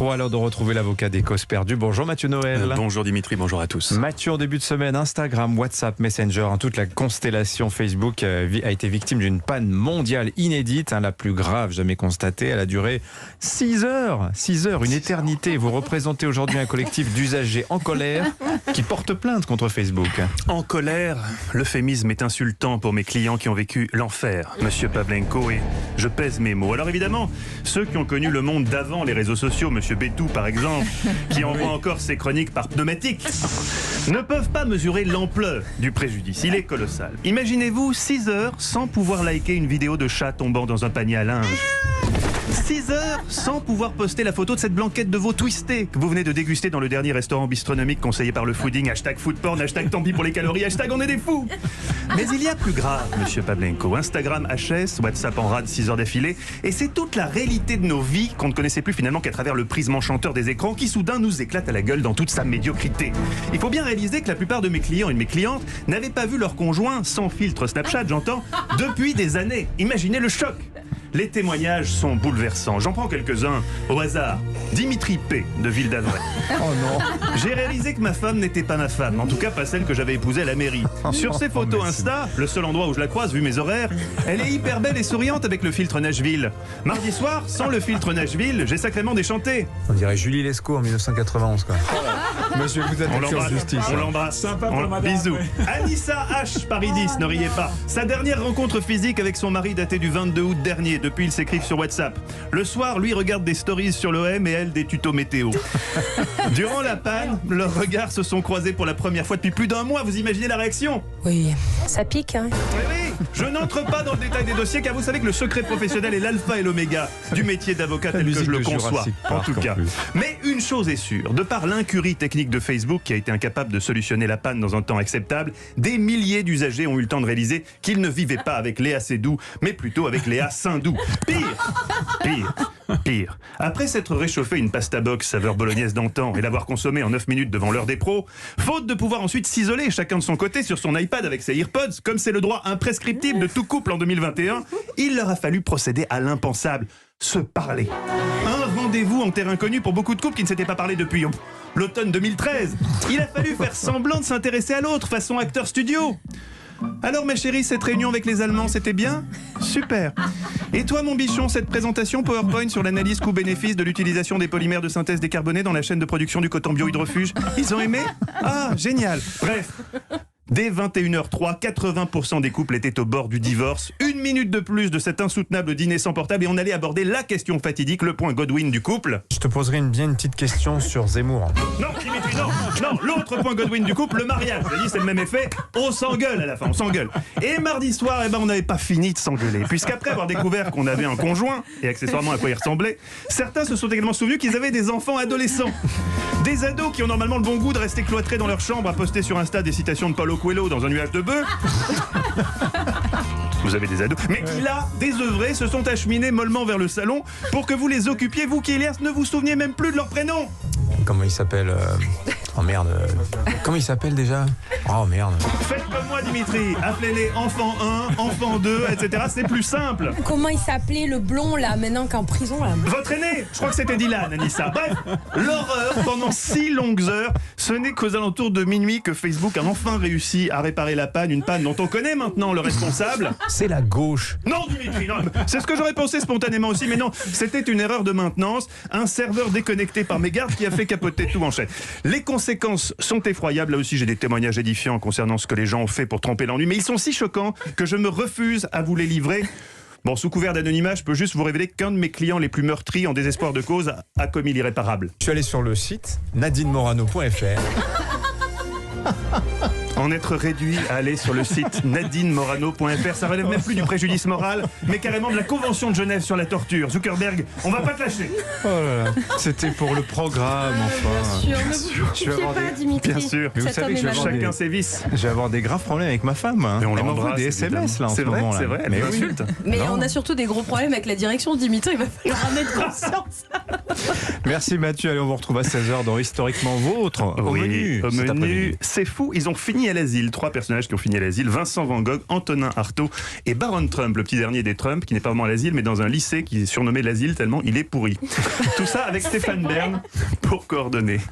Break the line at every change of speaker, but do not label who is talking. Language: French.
Pro, à l'heure de retrouver l'avocat des causes perdues. Bonjour Mathieu Noël.
Bonjour Dimitri, bonjour à tous.
Mathieu, en début de semaine, Instagram, WhatsApp, Messenger, toute la constellation Facebook a été victime d'une panne mondiale inédite, la plus grave jamais constatée. Elle a duré 6 heures. 6 heures, une éternité. Vous représentez aujourd'hui un collectif d'usagers en colère qui porte plainte contre Facebook.
En colère, l'euphémisme est insultant pour mes clients qui ont vécu l'enfer, Monsieur Pavlenko, et je pèse mes mots. Alors évidemment, ceux qui ont connu le monde d'avant les réseaux sociaux, Monsieur Bétou par exemple, qui envoie encore ses chroniques par pneumatique, ne peuvent pas mesurer l'ampleur du préjudice. Il est colossal. Imaginez-vous 6 heures sans pouvoir liker une vidéo de chat tombant dans un panier à linge. 6 heures sans pouvoir poster la photo de cette blanquette de veau twistée que vous venez de déguster dans le dernier restaurant bistronomique conseillé par le fooding, #foodporn, #tant pis pour les calories, #on est des fous. Mais il y a plus grave, Monsieur Pavlenko. Instagram HS, WhatsApp en rade 6 heures d'affilée, et c'est toute la réalité de nos vies qu'on ne connaissait plus finalement qu'à travers le prisme enchanteur des écrans qui soudain nous éclate à la gueule dans toute sa médiocrité. Il faut bien réaliser que la plupart de mes clients et de mes clientes n'avaient pas vu leur conjoint, sans filtre Snapchat j'entends, depuis des années. Imaginez le choc. Les témoignages sont bouleversants. J'en prends quelques-uns au hasard. Dimitri P. de Ville d'Avray.
Oh non.
J'ai réalisé que ma femme n'était pas ma femme, en tout cas pas celle que j'avais épousée à la mairie. Sur ses photos Insta, le seul endroit où je la croise vu mes horaires, elle est hyper belle et souriante avec le filtre Nashville. Mardi soir, sans le filtre Nashville, j'ai sacrément déchanté.
On dirait Julie Lescaut en 1991 quoi.
Monsieur, vous êtes en justice.
On l'embrasse. Bisous. Anissa H. Paris 10, ne riez pas. Sa dernière rencontre physique avec son mari datée du 22 août dernier. Depuis, ils s'écrivent sur WhatsApp. Le soir, lui regarde des stories sur l'OM et elle des tutos météo. Durant la panne, leurs regards se sont croisés pour la première fois depuis plus d'un mois. Vous imaginez la réaction ?
Oui, ça pique, hein.
Oui, je n'entre pas dans le détail des dossiers car vous savez que le secret professionnel est l'alpha et l'oméga du métier d'avocat tel que je le conçois, en tout cas. Mais une chose est sûre, de par l'incurie technique de Facebook qui a été incapable de solutionner la panne dans un temps acceptable, des milliers d'usagers ont eu le temps de réaliser qu'ils ne vivaient pas avec Léa Seydoux, mais plutôt avec Léa Saint-Doux. Pire. Après s'être réchauffé une pasta box saveur bolognaise d'antan et l'avoir consommée en 9 minutes devant l'heure des pros, faute de pouvoir ensuite s'isoler chacun de son côté sur son iPad avec ses AirPods, comme c'est le droit imprescriptible de tout couple en 2021, il leur a fallu procéder à l'impensable, se parler. Un rendez-vous en terre inconnue pour beaucoup de couples qui ne s'étaient pas parlé depuis l'automne 2013. Il a fallu faire semblant de s'intéresser à l'autre, façon acteur studio. Alors ma chérie, cette réunion avec les Allemands, c'était bien ? Super. Et toi mon bichon, cette présentation PowerPoint sur l'analyse coût-bénéfice de l'utilisation des polymères de synthèse décarbonés dans la chaîne de production du coton biohydrofuge, ils ont aimé ? Ah, génial. Bref. Dès 21h03, 80% des couples étaient au bord du divorce. 1 minute de plus de cet insoutenable dîner sans portable et on allait aborder la question fatidique, le point Godwin du couple.
Je te poserai une petite question sur Zemmour.
Non, Dimitri, non, l'autre point Godwin du couple, le mariage. J'ai dit, c'est le même effet, on s'engueule à la fin, on s'engueule. Et mardi soir, on n'avait pas fini de s'engueuler, puisqu'après avoir découvert qu'on avait un conjoint, et accessoirement à quoi il ressemblait, certains se sont également souvenus qu'ils avaient des enfants adolescents. Des ados qui ont normalement le bon goût de rester cloîtrés dans leur chambre à poster sur Insta des citations de Paulo Coelho dans un nuage de bœuf. Vous avez des ados. Mais qui là, désœuvrés, se sont acheminés mollement vers le salon pour que vous les occupiez, vous qui, hélas, ne vous souveniez même plus de leur prénom.
Comment il s'appelle Oh merde. Comment il s'appelle déjà Oh merde.
Faites comme moi, Dimitri. Appelez-les enfant 1, enfant 2, etc. C'est plus simple.
Comment il s'appelait le blond là, maintenant qu'en prison là ?
Votre aîné, je crois que c'était Dylan, Anissa. Bref, l'horreur pendant 6 longues heures. Ce n'est qu'aux alentours de minuit que Facebook a enfin réussi à réparer la panne, une panne dont on connaît maintenant le responsable.
C'est la gauche.
Non, Dimitri, non. C'est ce que j'aurais pensé spontanément aussi, mais non, c'était une erreur de maintenance. Un serveur déconnecté par mégarde qui a fait capoter tout en chaîne. Les conséquences sont effroyables. Là aussi, j'ai des témoignages édifiants concernant ce que les gens ont fait pour tromper l'ennui, mais ils sont si choquants que je me refuse à vous les livrer. Bon, sous couvert d'anonymat, je peux juste vous révéler qu'un de mes clients les plus meurtris en désespoir de cause a commis l'irréparable.
Je suis allé sur le site nadinemorano.fr.
En être réduit à aller sur le site nadinemorano.fr, ça relève même plus du préjudice moral, mais carrément de la Convention de Genève sur la torture. Zuckerberg, on va pas te lâcher.
Oh là là. C'était pour le programme, enfin.
Bien sûr,
Je vais avoir
pas, Dimitri.
Bien sûr.
Mais vous
Cet
savez
homme
que je vais
est
avoir
Chacun ses vices.
Je vais avoir des graves problèmes avec ma femme.
Mais on
Elle m'envoie
l'embrasse,
des SMS là en
c'est
ce
vrai,
moment.
c'est vrai, elle
Mais oui.
m'insulte.
Mais
Non.
on a surtout des gros problèmes avec la direction, Dimitri, il va falloir en mettre conscience.
Merci Mathieu, allez on vous retrouve à 16h dans Historiquement Vôtre. Au menu,
au
cet
menu,
après-midi.
c'est fou, ils ont fini à l'asile. 3 personnages qui ont fini à l'asile, Vincent Van Gogh, Antonin Artaud et Baron Trump, le petit dernier des Trump, qui n'est pas vraiment à l'asile, mais dans un lycée qui est surnommé l'asile tellement il est pourri. Tout ça avec Stéphane Bern pour coordonner.